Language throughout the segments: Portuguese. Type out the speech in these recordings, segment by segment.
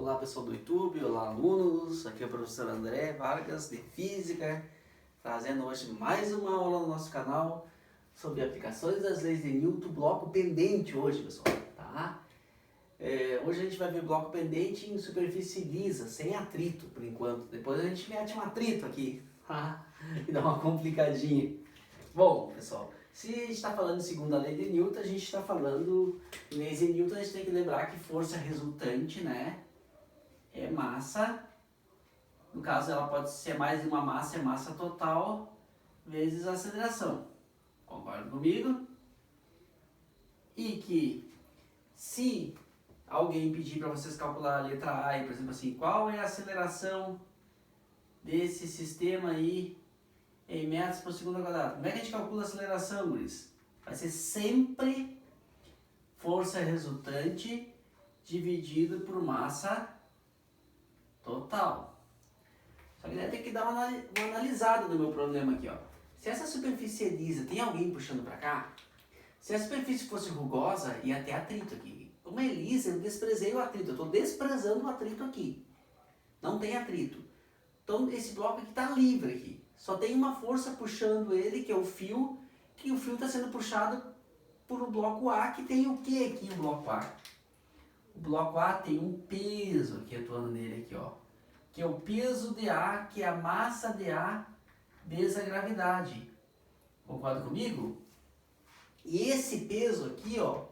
Olá pessoal do YouTube, olá alunos, aqui é o professor André Vargas de Física, trazendo hoje mais uma aula no nosso canal sobre aplicações das leis de Newton, bloco pendente hoje pessoal, tá? Hoje a gente vai ver bloco pendente em superfície lisa, sem atrito por enquanto, depois a gente mete um atrito aqui e dá uma complicadinha. Bom pessoal, se a gente está falando de segunda lei de Newton, a gente está falando em leis de Newton, a gente tem que lembrar que força resultante, né? É massa, no caso ela pode ser mais de uma massa, é massa total, vezes a aceleração. Concorda comigo? E que se alguém pedir para vocês calcular a letra A, por exemplo assim, qual é a aceleração desse sistema aí em metros por segundo ao quadrado? Como é que a gente calcula a aceleração, guris? Vai ser sempre força resultante dividido por massa total. Só que tem que dar uma analisada no meu problema aqui, ó. Se essa superfície é lisa, tem alguém puxando para cá? Se a superfície fosse rugosa, ia até atrito aqui. Como é lisa, eu desprezei o atrito. Eu estou desprezando o atrito aqui. Não tem atrito. Então esse bloco aqui está livre aqui. Só tem uma força puxando ele, que é o fio, que o fio está sendo puxado por um bloco A, que tem o que aqui, o bloco A? O bloco A tem um peso aqui atuando nele aqui, ó, que é o peso de A, que é a massa de A vezes a gravidade. Concorda comigo? E esse peso aqui, ó,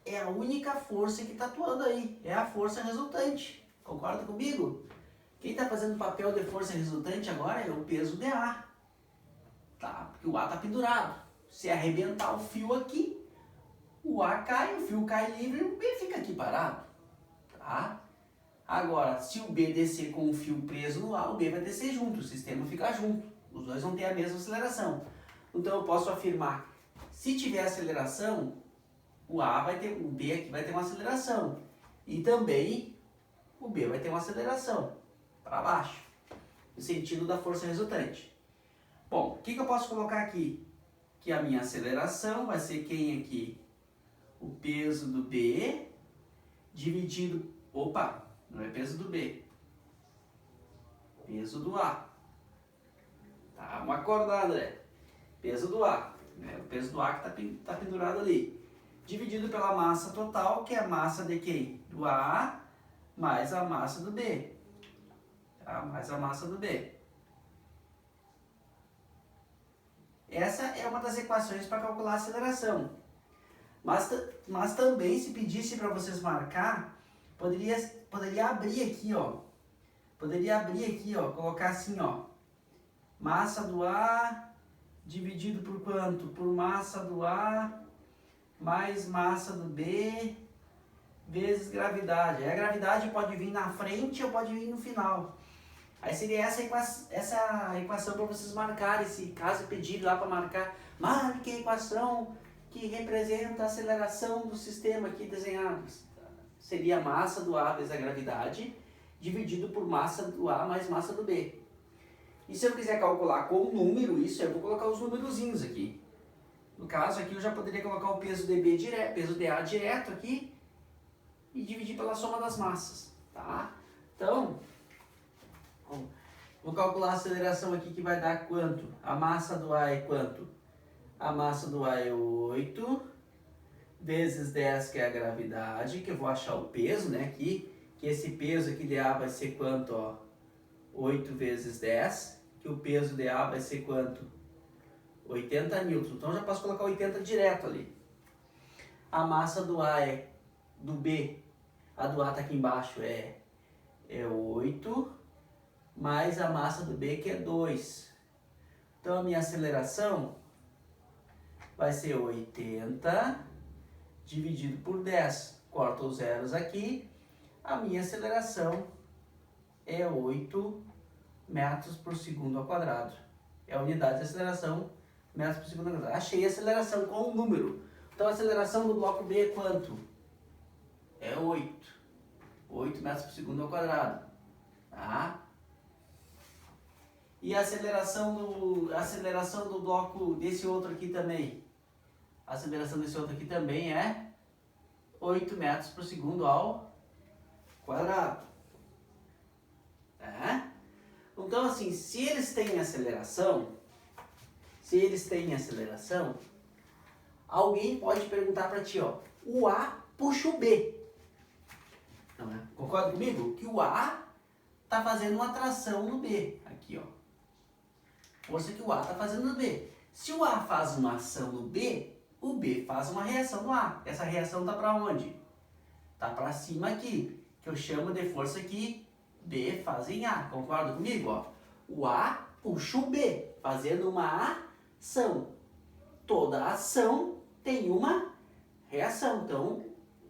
é a única força que está atuando aí, é a força resultante. Concorda comigo? Quem está fazendo papel de força resultante agora é o peso de A, tá? Porque o A está pendurado. Se arrebentar o fio aqui, o A cai, o fio cai livre e o B fica aqui parado, tá? Agora, se o B descer com o fio preso no A, o B vai descer junto, o sistema fica junto. Os dois vão ter a mesma aceleração. Então eu posso afirmar, se tiver aceleração, o B aqui vai ter uma aceleração. E também o B vai ter uma aceleração para baixo, no sentido da força resultante. Bom, o que eu posso colocar aqui? Que a minha aceleração vai ser quem aqui? O peso do B dividido... Opa, não é peso do B. Peso do A. Tá, vamos acordar, André. Peso do A. Né? O peso do A que está pendurado ali. Dividido pela massa total, que é a massa de quem? Do A mais a massa do B. Tá? Mais a massa do B. Essa é uma das equações para calcular a aceleração. Mas também, se pedisse para vocês marcar, poderia abrir aqui, ó. Colocar assim, ó. Massa do A dividido por quanto? Por massa do A mais massa do B vezes gravidade. Aí a gravidade pode vir na frente ou pode vir no final. Aí seria essa equação para vocês marcarem, se caso pedir lá para marcar, marque a equação que representa a aceleração do sistema aqui desenhado. Seria a massa do A vezes a gravidade, dividido por massa do A mais massa do B. E se eu quiser calcular com o número isso, eu vou colocar os numerozinhos aqui. No caso aqui eu já poderia colocar o peso de B direto, peso de A direto aqui, e dividir pela soma das massas, tá? Então, vou calcular a aceleração aqui que vai dar quanto? A massa do A é quanto? A massa do A é 8 vezes 10, que é a gravidade, que eu vou achar o peso, né, aqui, que esse peso aqui de A vai ser quanto, ó? 8 vezes 10, que o peso de A vai ser quanto? 80 newtons. Então já posso colocar 80 direto ali. A massa do A do B, a do A tá aqui embaixo, é 8, mais a massa do B, que é 2. Então a minha aceleração vai ser 80 dividido por 10. Corto os zeros aqui. A minha aceleração é 8 metros por segundo ao quadrado. É a unidade de aceleração, metros por segundo ao quadrado. Achei a aceleração com o número. Então a aceleração do bloco B é quanto? É 8. 8 metros por segundo ao quadrado. Tá? E a aceleração do bloco desse outro aqui também? A aceleração desse outro aqui também é 8 metros por segundo ao quadrado. Tá? Então, assim, se eles têm aceleração, alguém pode perguntar para ti, ó, o A puxa o B. Não é? Concorda comigo? Que o A está fazendo uma tração no B. Aqui, ó. Força que o A está fazendo no B. Se o A faz uma ação no B, o B faz uma reação no A. Essa reação está para onde? Está para cima aqui, que eu chamo de força que B faz em A. Concorda comigo? Ó? O A puxa o B, fazendo uma ação. Toda ação tem uma reação. Então,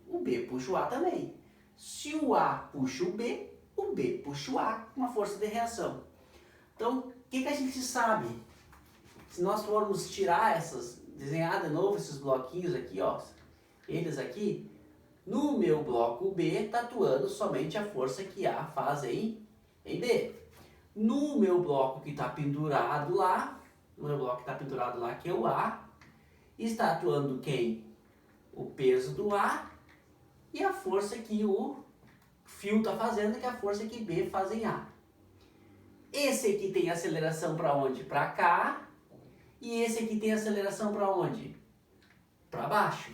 o B puxa o A também. Se o A puxa o B puxa o A com uma força de reação. Então, o que a gente sabe? Se nós formos tirar desenhar de novo esses bloquinhos aqui, ó, eles aqui, no meu bloco B está atuando somente a força que A faz em B. No meu bloco que está pendurado lá, que é o A, está atuando quem? O peso do A e a força que o fio está fazendo, que é a força que B faz em A. Esse aqui tem aceleração para onde? Para cá. E esse aqui tem aceleração para onde? Para baixo.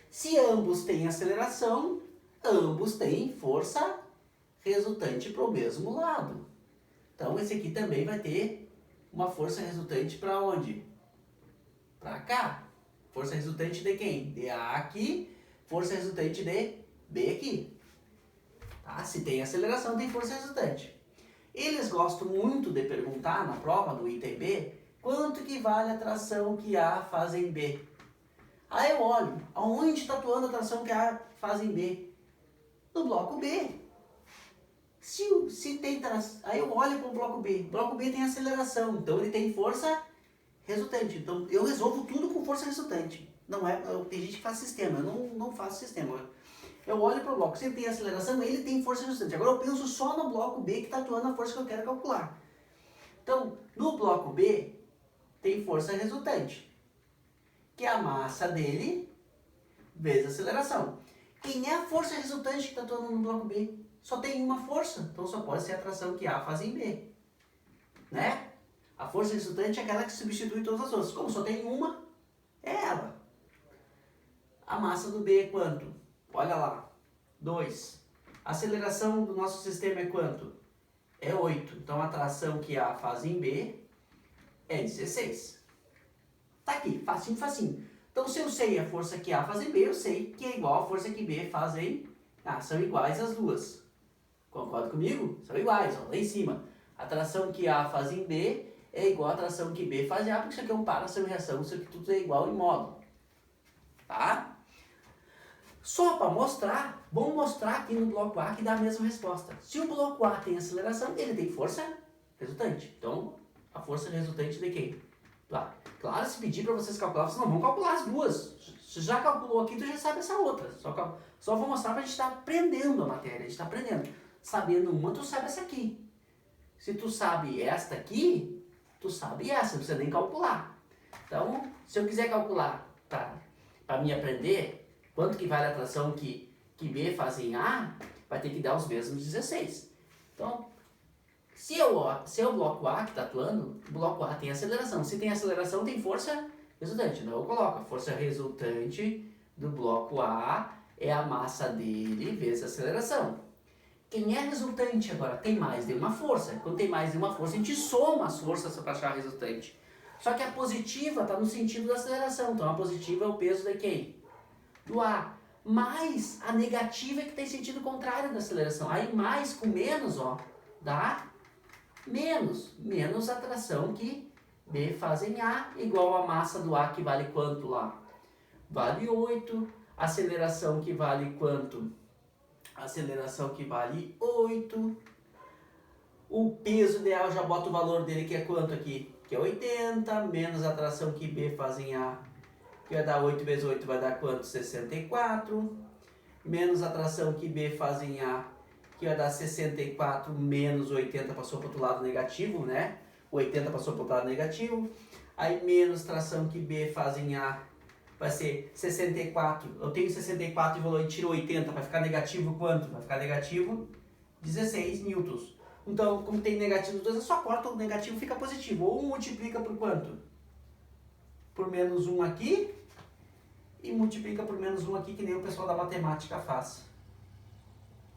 Se ambos têm aceleração, ambos têm força resultante para o mesmo lado. Então, esse aqui também vai ter uma força resultante para onde? Para cá. Força resultante de quem? De A aqui. Força resultante de B aqui. Tá? Se tem aceleração, tem força resultante. Eles gostam muito de perguntar na prova do item B quanto que vale a tração que A faz em B. Aí eu olho, aonde está atuando a tração que A faz em B? No bloco B. Se tem tração, aí eu olho para o bloco B. O bloco B tem aceleração, então ele tem força resultante. Então eu resolvo tudo com força resultante. Não é, tem gente que faz sistema, eu não faço sistema. Eu olho para o bloco, se ele tem aceleração, ele tem força resultante. Agora eu penso só no bloco B que está atuando a força que eu quero calcular. Então, no bloco B, tem força resultante, que é a massa dele vezes a aceleração. Quem é a força resultante que está atuando no bloco B? Só tem uma força, então só pode ser a tração que A faz em B. Né? A força resultante é aquela que substitui todas as outras. Como só tem uma, é ela. A massa do B é quanto? Olha lá, 2. A aceleração do nosso sistema é quanto? É 8. Então a tração que A faz em B é 16. Tá aqui, facinho, facinho. Então se eu sei a força que A faz em B, eu sei que é igual a força que B faz em A. São iguais as duas. Concorda comigo? São iguais, ó, lá em cima. A tração que A faz em B é igual a tração que B faz em A, porque isso aqui é um par, ação e reação, isso aqui tudo é igual em módulo. Tá? Só para mostrar, vamos mostrar aqui no bloco A que dá a mesma resposta. Se o bloco A tem aceleração, ele tem força resultante. Então, a força resultante de quem? Tá. Claro, se pedir para vocês calcular, vocês não vão calcular as duas. Se já calculou aqui, tu já sabe essa outra. Só vou mostrar para a gente estar aprendendo a matéria, a gente está aprendendo. Sabendo uma, tu sabe essa aqui. Se tu sabe esta aqui, tu sabe essa, não precisa nem calcular. Então, se eu quiser calcular para me aprender quanto que vale a tração que B faz em A, vai ter que dar os mesmos 16. Então, se é o bloco A que está atuando, o bloco A tem aceleração. Se tem aceleração, tem força resultante. Então eu coloco a força resultante do bloco A é a massa dele vezes a aceleração. Quem é resultante agora tem mais de uma força. Quando tem mais de uma força, a gente soma as forças para achar a resultante. Só que a positiva está no sentido da aceleração. Então a positiva é o peso de quem? Do A. Mais a negativa é que tem sentido contrário da aceleração. Aí mais com menos, ó, dá menos. Menos a tração que B faz em A, igual a massa do A, que vale quanto lá? Vale 8. Aceleração que vale quanto? Aceleração que vale 8. O peso ideal, eu já boto o valor dele, que é quanto aqui? Que é 80, menos a tração que B faz em A, que vai dar 8 vezes 8, vai dar quanto? 64. Menos a tração que B faz em A, que vai dar 64 menos 80, passou para o outro lado negativo, né? 80 passou para o outro lado negativo. Aí menos tração que B faz em A, vai ser 64. Eu tenho 64 e tiro 80, vai ficar negativo quanto? Vai ficar negativo 16 newtons. Então, como tem negativo 2, é só corta o negativo, fica positivo. Ou multiplica por quanto? Por menos 1 aqui. E multiplica por menos 1 aqui, que nem o pessoal da matemática faz.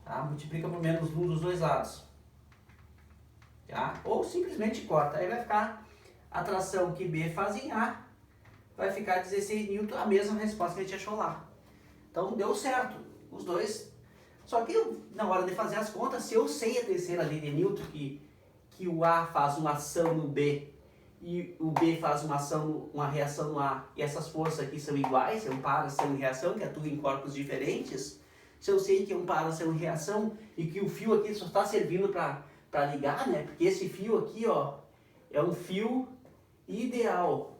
Tá? Multiplica por menos 1 dos dois lados. Tá? Ou simplesmente corta. Aí vai ficar a tração que B faz em A. Vai ficar 16 newton, a mesma resposta que a gente achou lá. Então deu certo. Os dois. Só que na hora de fazer as contas, se eu sei a terceira lei de Newton, que o A faz uma ação no B e o B faz uma reação no A, e essas forças aqui são iguais, é um par, ação e reação, que atuam em corpos diferentes. Se eu sei que é um par, ação e reação, e que o fio aqui só está servindo para ligar, né? Porque esse fio aqui, ó, é um fio ideal.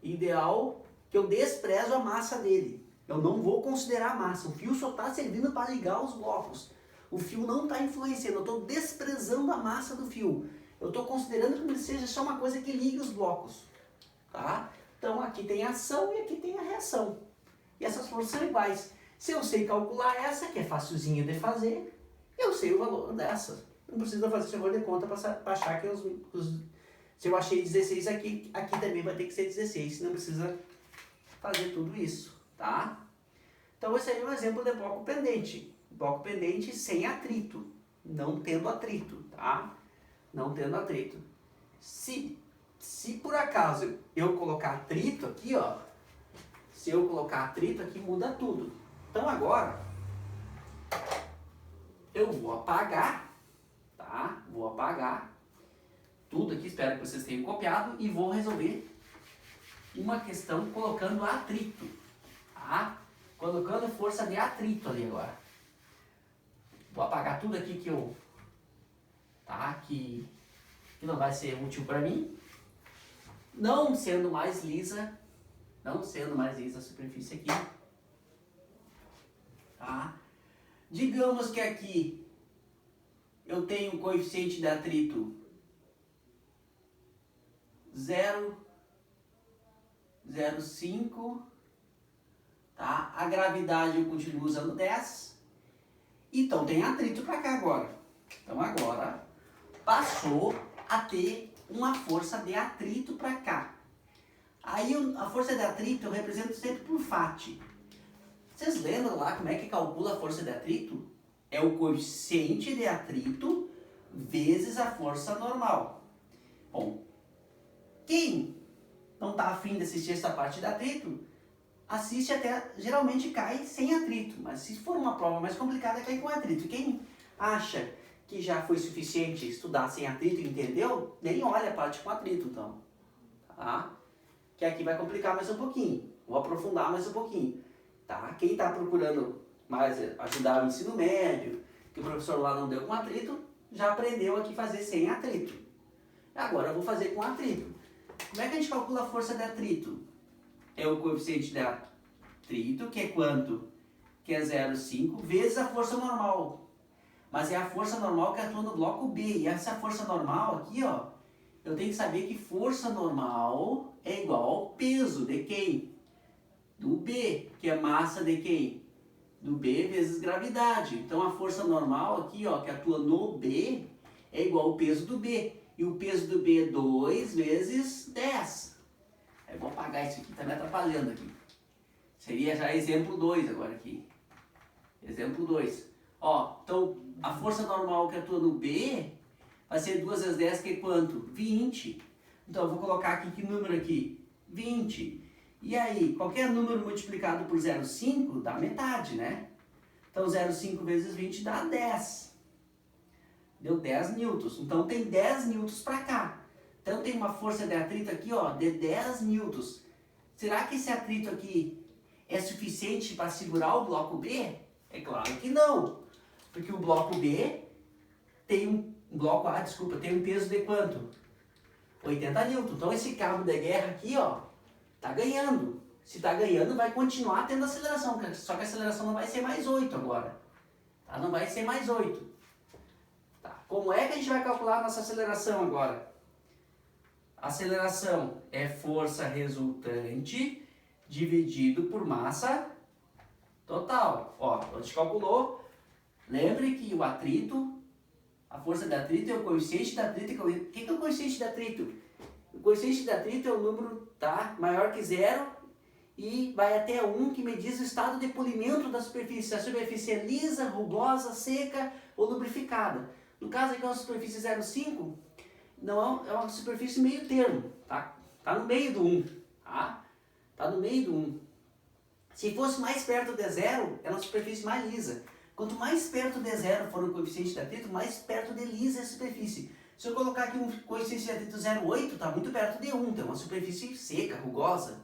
Ideal que eu desprezo a massa dele. Eu não vou considerar a massa. O fio só está servindo para ligar os blocos. O fio não está influenciando. Eu estou desprezando a massa do fio. Eu estou considerando que ele seja só uma coisa que ligue os blocos. Tá? Então aqui tem a ação e aqui tem a reação. E essas forças são iguais. Se eu sei calcular essa, que é facilzinho de fazer, eu sei o valor dessa. Não precisa fazer seguro de conta para achar que se eu achei 16 aqui, aqui também vai ter que ser 16. Não precisa fazer tudo isso. Tá? Então esse aí é um exemplo de bloco pendente. Bloco pendente sem atrito. Não tendo atrito. Tá? Não tendo atrito. Se por acaso eu colocar atrito aqui, ó. Se eu colocar atrito aqui, muda tudo. Então agora eu vou apagar. Tá? Vou apagar tudo aqui. Espero que vocês tenham copiado. E vou resolver uma questão colocando atrito. Tá? Colocando força de atrito ali agora. Vou apagar tudo aqui que eu... Tá? Que não vai ser útil para mim. Não sendo mais lisa a superfície aqui. Tá? Digamos que aqui eu tenho um coeficiente de atrito 0,05. Tá? A gravidade eu continuo usando 10. Então tem atrito para cá agora. Então agora passou a ter uma força de atrito para cá. Aí a força de atrito eu represento sempre por Φ. Vocês lembram lá como é que calcula a força de atrito? É o coeficiente de atrito vezes a força normal. Bom, quem não está afim de assistir essa parte de atrito, assiste até, geralmente cai sem atrito, mas se for uma prova mais complicada, cai com atrito. Quem acha que já foi suficiente estudar sem atrito e entendeu, nem olha a parte com atrito, então. Tá? Que aqui vai complicar mais um pouquinho, vou aprofundar mais um pouquinho. Tá? Quem está procurando mais ajudar o ensino médio, que o professor lá não deu com atrito, já aprendeu aqui fazer sem atrito. Agora eu vou fazer com atrito. Como é que a gente calcula a força de atrito? É o coeficiente de atrito, que é quanto? Que é 0,5 vezes a força normal. Mas é a força normal que atua no bloco B. E essa força normal aqui, ó, eu tenho que saber que força normal é igual ao peso de quem? Do B, que é massa de quem? Do B vezes gravidade. Então a força normal aqui, ó, que atua no B, é igual ao peso do B. E o peso do B é 2 vezes 10. Eu vou apagar isso aqui, tá me atrapalhando aqui. Seria já exemplo 2 agora aqui. Exemplo 2. Ó, então a força normal que atua no B vai ser 2 vezes 10, que é quanto? 20. Então eu vou colocar aqui, que número aqui? 20. E aí, qualquer número multiplicado por 0,5 dá metade, né? Então 0,5 vezes 20 dá 10. Deu 10 newtons. Então tem 10 newtons para cá. Então tem uma força de atrito aqui, ó, de 10 newtons. Será que esse atrito aqui é suficiente para segurar o bloco B? É claro que não. Porque o bloco B tem tem um peso de quanto? 80 newtons. Então esse cabo de guerra aqui, ó, tá ganhando. Se tá ganhando, vai continuar tendo aceleração. Só que a aceleração não vai ser mais 8 agora. Tá? Não vai ser mais 8. Tá. Como é que a gente vai calcular a nossa aceleração agora? A aceleração é força resultante dividido por massa total. Ó, a gente calculou. Lembre que o atrito, a força de atrito é o coeficiente de atrito. O que é o coeficiente de atrito? O coeficiente de atrito é o número, tá, maior que zero e vai até 1, que me diz o estado de polimento da superfície. Se a superfície é lisa, rugosa, seca ou lubrificada. No caso aqui é uma superfície 0,5, não é uma superfície meio termo, tá? Tá no meio do 1, tá? Tá no meio do 1. Se fosse mais perto de zero, é uma superfície mais lisa. Quanto mais perto de zero for o coeficiente de atrito, mais perto de lisa é a superfície. Se eu colocar aqui um coeficiente de atrito 0,8, está muito perto de 1, então é uma superfície seca, rugosa.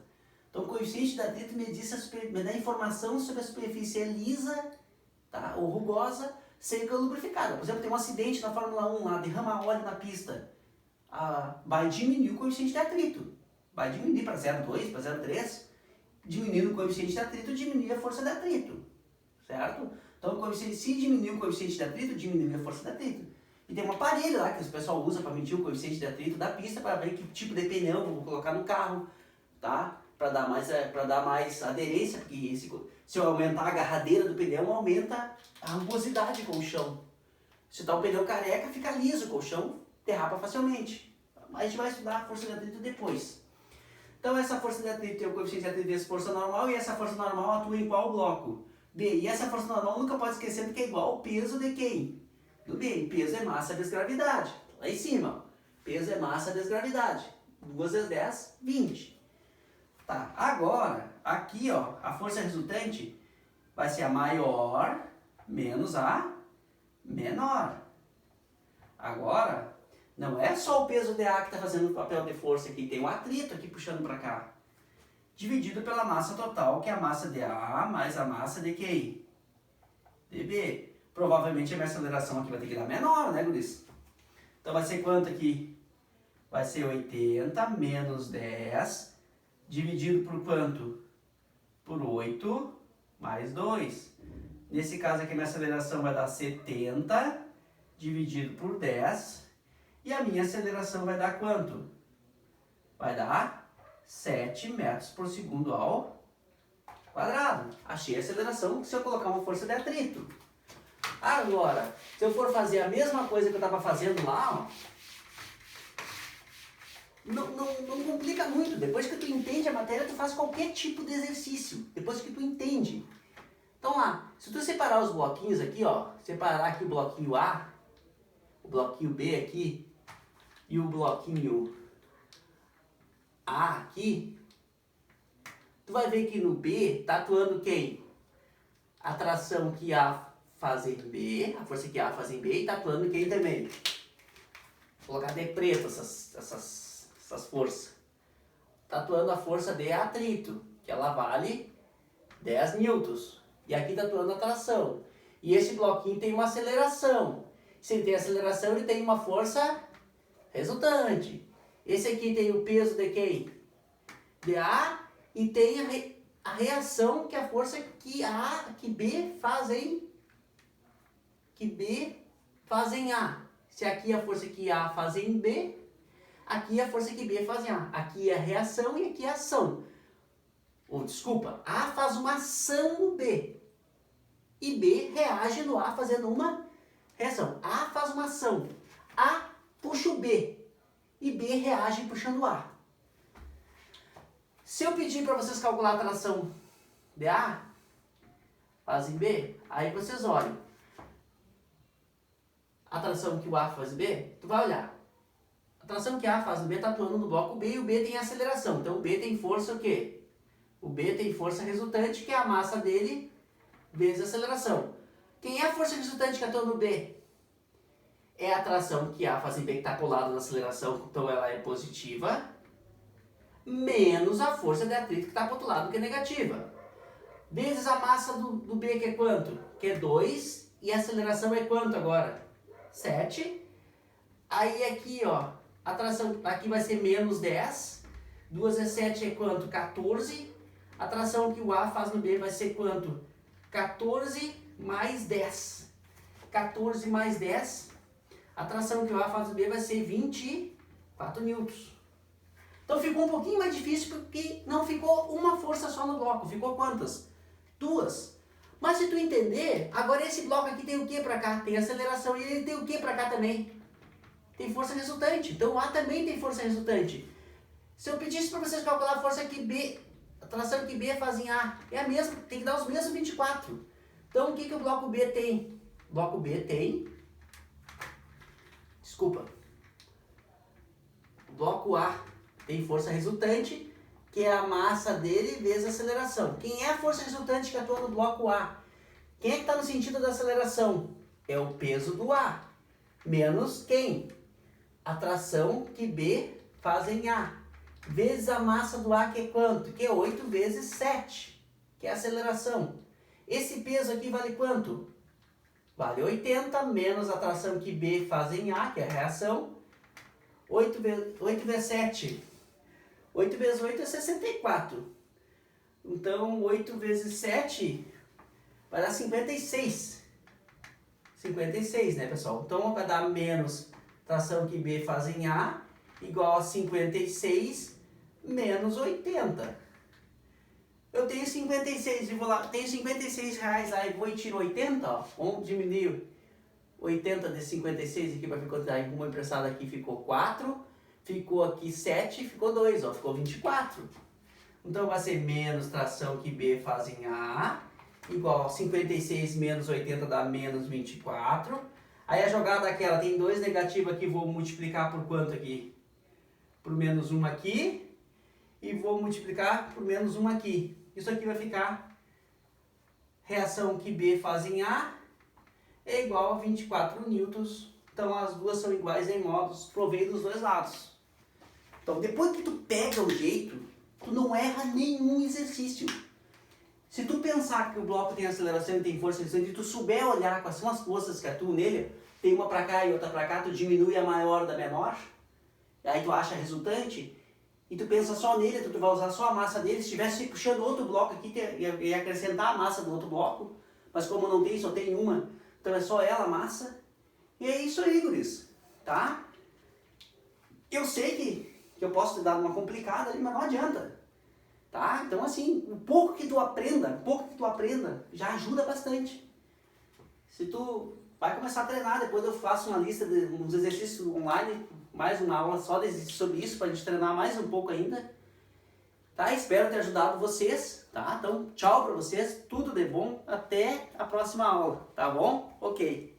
Então o coeficiente de atrito me dá informação sobre a superfície é lisa, tá, ou rugosa, seca ou lubrificada. Por exemplo, tem um acidente na Fórmula 1 lá, derrama óleo na pista. Vai diminuir o coeficiente de atrito. Vai diminuir para 0,2, para 0,3. Diminuindo o coeficiente de atrito, diminui a força de atrito. Certo? Então, se diminuir o coeficiente de atrito, diminui a força de atrito. E tem um aparelho lá que o pessoal usa para medir o coeficiente de atrito da pista, para ver que tipo de pneu eu vou colocar no carro, tá? Para dar mais aderência, porque se eu aumentar a agarradeira do pneu, aumenta a rugosidade com o chão. Se tá o pneu careca, fica liso, o colchão derrapa facilmente. Mas a gente vai estudar a força de atrito depois. Então essa força de atrito tem o coeficiente de atrito vezes força normal, e essa força normal atua em qual bloco? B. E essa força normal nunca pode esquecer que é igual ao peso de quem? Do B. Peso é massa vezes gravidade. Lá em cima, ó. Peso é massa vezes gravidade. 2 vezes 10, 20. Tá, agora, aqui ó, a força resultante vai ser a maior menos a menor. Agora, não é só o peso de A que está fazendo o papel de força aqui, tem um atrito aqui puxando para cá. Dividido pela massa total, que é a massa de A mais a massa de quem? De B. Provavelmente a minha aceleração aqui vai ter que dar menor, né, guris? Então vai ser quanto aqui? Vai ser 80 menos 10, dividido por quanto? Por 8 mais 2. Nesse caso aqui, minha aceleração vai dar 70, dividido por 10. E a minha aceleração vai dar quanto? Vai dar 7 metros por segundo ao quadrado. Achei a aceleração se eu colocar uma força de atrito. Agora, se eu for fazer a mesma coisa que eu estava fazendo lá, ó, não complica muito. Depois que tu entende a matéria, tu faz qualquer tipo de exercício. Depois que tu entende. Então lá, se tu separar os bloquinhos aqui, ó, separar aqui o bloquinho A, o bloquinho B aqui e o bloquinho A aqui, tu vai ver que no B tá atuando quem? A tração que A faz em B, a força que A faz em B, e tá atuando quem também? Vou colocar de preto essas forças. Tá atuando a força de atrito, que ela vale 10 newtons. E aqui tá atuando a tração. E esse bloquinho tem uma aceleração. Se ele tem aceleração, ele tem uma força resultante. Esse aqui tem o peso de quem? De A, e tem a reação, que é a força que B faz em A. Se aqui é a força que A faz em B, aqui é a força que B faz em A. Aqui é a reação e aqui é a ação. Desculpa, A faz uma ação no B. E B reage no A fazendo uma reação. A faz uma ação. A puxa o B. E B reage puxando o A. Se eu pedir para vocês calcular a tração de A, faz em B, aí vocês olham. A tração que o A faz em B, tu vai olhar. A tração que A faz em B está atuando no bloco B, e o B tem aceleração. Então o B tem força o quê? O B tem força resultante, que é a massa dele vezes a aceleração. Quem é a força resultante que atua no B? É a tração que A faz em B, que está colada na aceleração, então ela é positiva, menos a força de atrito que está para o outro lado, que é negativa. Vezes a massa do B, que é quanto? Que é 2, e a aceleração é quanto agora? 7. Aí aqui, ó, a tração aqui vai ser menos 10. 2 vezes 7 é quanto? 14. A tração que o A faz no B vai ser quanto? 14 mais 10. 14 mais 10. A tração que o A faz no B vai ser 24 newtons. Então ficou um pouquinho mais difícil porque não ficou uma força só no bloco. Ficou quantas? 2. Mas se tu entender, agora esse bloco aqui tem o que para cá? Tem aceleração e ele tem o que para cá também? Tem força resultante. Então o A também tem força resultante. Se eu pedisse para vocês calcular a força que B, a tração que B faz em A, é a mesma, tem que dar os mesmos 24. Então o que o bloco B tem? O bloco B tem... Desculpa. O bloco A tem força resultante, que é a massa dele vezes a aceleração. Quem é a força resultante que atua no bloco A? Quem é que está no sentido da aceleração? É o peso do A, menos quem? A tração que B faz em A, vezes a massa do A, que é quanto? Que é 8 vezes 7, que é a aceleração. Esse peso aqui vale quanto? Vale 80, menos a tração que B faz em A, que é a reação. 8 vezes 7. 8 vezes 8 é 64. Então, 8 vezes 7 vai dar 56. 56, né, pessoal? Então, vai dar menos tração que B faz em A, igual a 56 menos 80. Eu tenho 56 e vou lá, tenho 56 reais lá e vou e tiro 80, ó. Vamos diminuir 80 de 56 aqui para ficar daí, uma emprestada aqui ficou 4, ficou aqui 7, ficou 2, ó, ficou 24. Então vai ser menos tração que B faz em A, igual a 56 menos 80 dá menos 24. Aí a jogada aquela, tem 2 negativos aqui, vou multiplicar por quanto aqui? Por menos 1 aqui. E vou multiplicar por menos 1 aqui. Isso aqui vai ficar reação que B faz em A é igual a 24 newtons. Então as duas são iguais em modos, provém dos dois lados. Então depois que tu pega o jeito, tu não erra nenhum exercício. Se tu pensar que o bloco tem aceleração e tem força resultante, e tu souber olhar quais são as forças que atuam nele, tem uma para cá e outra para cá, tu diminui a maior da menor, e aí tu acha a resultante, e tu pensa só nele, tu vai usar só a massa dele. Se estivesse puxando outro bloco aqui, ia acrescentar a massa do outro bloco, mas como não tem, só tem uma, então é só ela a massa. E é isso aí, guris, tá? Eu sei que eu posso te dar uma complicada ali, mas não adianta, tá? Então assim, o pouco que tu aprenda, já ajuda bastante. Se tu vai começar a treinar, depois eu faço uma lista de uns exercícios online, mais uma aula só sobre isso, para a gente treinar mais um pouco ainda. Tá? Espero ter ajudado vocês, tá? Então, tchau para vocês, tudo de bom, até a próxima aula, tá bom? Ok.